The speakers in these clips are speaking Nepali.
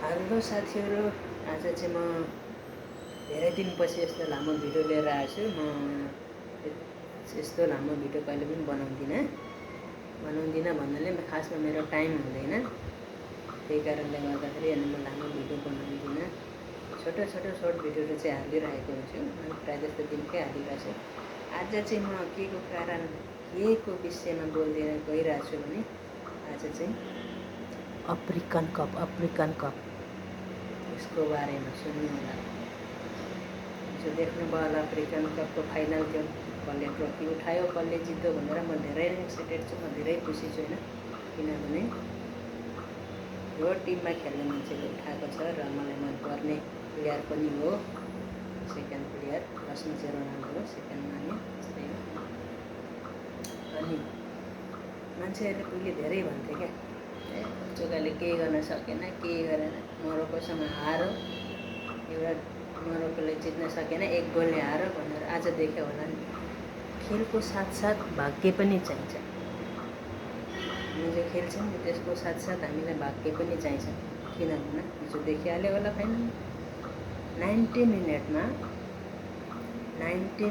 हेलो साथीहरू, आज चाहिँ म धेरै दिनपछि यस्तो लामो भिडियो लिएर आएको छु। म यस्तो लामो भिडियो कहिले पनि बनाउँदिनँ भन्नाले खासमा मेरो टाइम हुँदैन। त्यही कारणले गर्दाखेरि अनि म लामो भिडियो बनाउँदिनँ। छोटो छोटो सर्ट भिडियोहरू चाहिँ हालिरहेको हुन्छु। मैले प्रायः जस्तो दिनकै हालिरहेको छु। आज चाहिँ म के को विषयमा बोल्दै गइरहेको छु भने आज चाहिँ अफ्रिकन कप इसको बारेमा सुन्नु होला। जो देख्नुभयो होला अफ्रिकन कपको फाइनल थियो, कसले ट्रफी उठायो, कसले जित्यो भनेर म धेरै एक्साइटेड छु। म धेरै खुसी छु होइन, किनभने यो टिममा खेल्ने मान्छेले उठाएको छ र मलाई मनपर्ने प्लेयर पनि हो। सेकेन्ड प्लेयर फर्स्टमा चाहिँ रोनाल्डो हो, सेकेन्डमा नि त्यस्तै हो। अनि मान्छेहरूले पहिले धेरै भन्थे क्या, पोर्चुगलले केही गर्न सकेन, केही गरेन, मोरोक्कोसँग हारो, एउटा मोरोक्कोले जित्न सकेन, 1 गोलले हारो भनेर। आज देख्यो होला नि, खेलको साथसाथ भाग्य पनि चाहिन्छ। हामी जो खेल्छौँ त्यसको साथसाथ हामीलाई भाग्य पनि चाहिन्छ। किनभने हिजो देखिहाल्यो होला फाइनल 90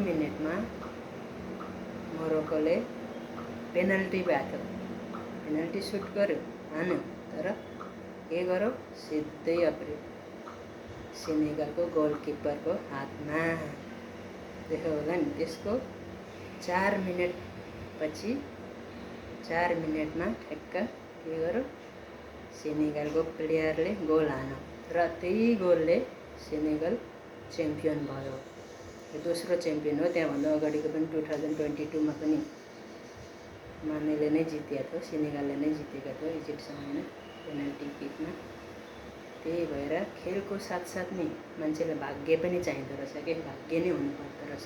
मिनटमा मोरोक्कोले पेनल्टी भएको थियो। पेनल्टी सुट गर्यो, हान्यो, तर के गर्यो, सिधै सेनेगलको गोलकिपरको हातमा देख्यो होला नि। त्यसको 4 मिनटमा ठ्याक्क के गर्यो, सेनेगलको प्लेयरले गोल हान्यो र त्यही गोलले सेनेगल च्याम्पियन भयो। यो दोस्रो च्याम्पियन हो। त्यहाँभन्दा अगाडिको पनि 2022मा पनि मानेले नै जितेको थियो, सेनेगलले नै जितेको थियो इजिप्टसँग होइन, पेनल्टी किकमा। त्यही भएर खेलको साथसाथ नि मान्छेलाई भाग्य पनि चाहिँदो रहेछ कि, भाग्य नै हुनुपर्दो रहेछ।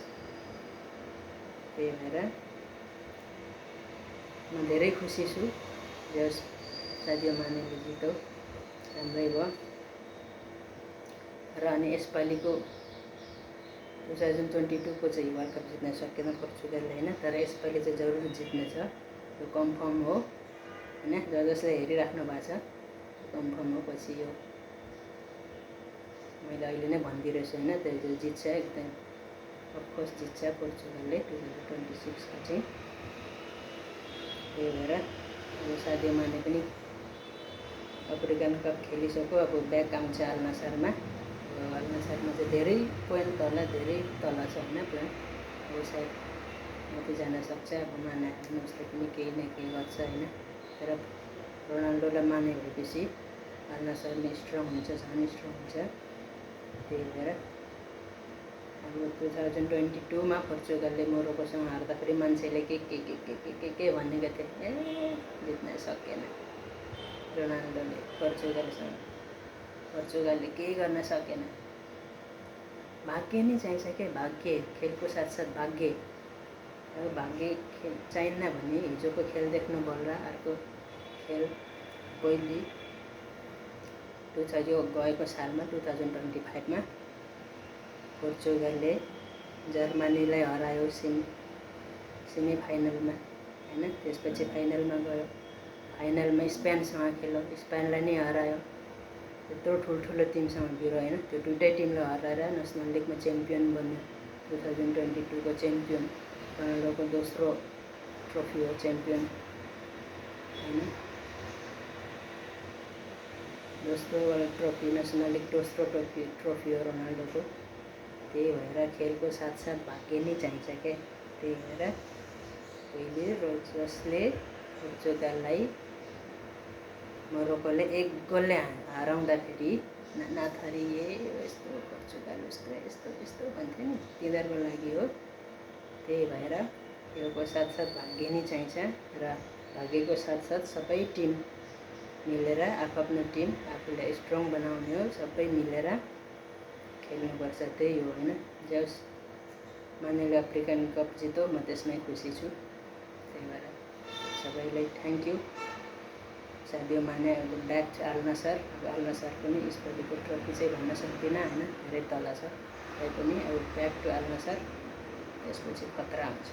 त्यही भएर म धेरै खुसी छु। जस सादियो मानेले जित्यो, राम्रै भयो। र अनि यसपालिको 2022को चाहिँ वर्ल्ड कप जित्न सकेन पोर्चुगलले होइन, तर यसपालि चाहिँ जरुर जित्नेछ, यो कन्फर्म हो होइन। जसले हेरिराख्नु भएको छ कन्फर्म हो। पछि यो मैले अहिले नै भनिदिइरहेछु होइन, त्यो जित्छ एकदम, अफकोर्स जित्छ पोर्चुगलले 2026को चाहिँ। त्यही भएर अब सादियो माने पनि अफ्रिकन कप खेलिसक्यो, अब ब्याक आउँछ अल नासरमा। अल नासरमा चाहिँ धेरै पोइन्ट तल छ होइन पोइन्ट। अब सायद माथि जान सक्छ। अब माने जस्तो पनि केही न केही गर्छ होइन। तर रोनाल्डोलाई माने भएपछि अल नासर नै स्ट्रङ हुन्छ, झन् स्ट्रङ हुन्छ। त्यही भएर अब 2022मा पोर्चुगलले मोरोक्कोसँग हार्दाखेरि मान्छेले के भनेको थिए, जित्न सकेन रोनाल्डोले पोर्चुगलले केही गर्न सकेन। भाग्य नै चाहिन्छ क्या, भाग्य। खेलको साथसाथ भाग्य। अब भाग्य चाहिन्न भने हिजोको खेल देख्नु पर्ला। अर्को खेल पहिले यो गएको सालमा 2025मा पोर्चुगलले जर्मनीलाई हरायो सेमी फाइनलमा होइन। त्यसपछि फाइनलमा गयो, फाइनलमा स्पेनसँग खेल्यो, स्पेनलाई नै हरायो। त्यत्रो ठुल्ठुलो टिमसँग भिड्यो होइन। त्यो दुइटै टिमलाई हराएर नेसनल लिगमा च्याम्पियन बन्यो। 2022को च्याम्पियन रोनाल्डोको दोस्रो ट्रफी हो च्याम्पियन होइन। दोस्रो ट्रफी, नेसनल लिग दोस्रो ट्रफी हो रोनाल्डोको। त्यही भएर खेलको साथसाथ भाग्य नै चाहिन्छ क्या। त्यही भएर पहिले जसले पोर्चुगललाई मोरोक्कोले 1 गोलले हराउँदाखेरि नाथरी यस्तो पोर्चुगल यस्तो भन्थ्यो नि, तिनीहरूको लागि हो। त्यही भएर खेलको साथसाथ भाग्य नै चाहिन्छ र भाग्यको साथसाथ सबै टिम मिलेर आफ्नो टिम आफूलाई स्ट्रङ बनाउने हो। सबै मिलेर खेल्नुपर्छ, त्यही हो होइन। जस मानेले अफ्रिकन कप जित्यो, म त्यसमै खुसी छु। त्यही भएर सबैलाई थ्याङ्क यू। सादियो माने ब्याक अल नासर। अब अल नासर पनि यसपालिको ट्रफी चाहिँ भन्न सक्दिनँ होइन, धेरै तल छ। तैपनि अब ब्याक टु अल नासर, त्यसपछि खतरा हुन्छ।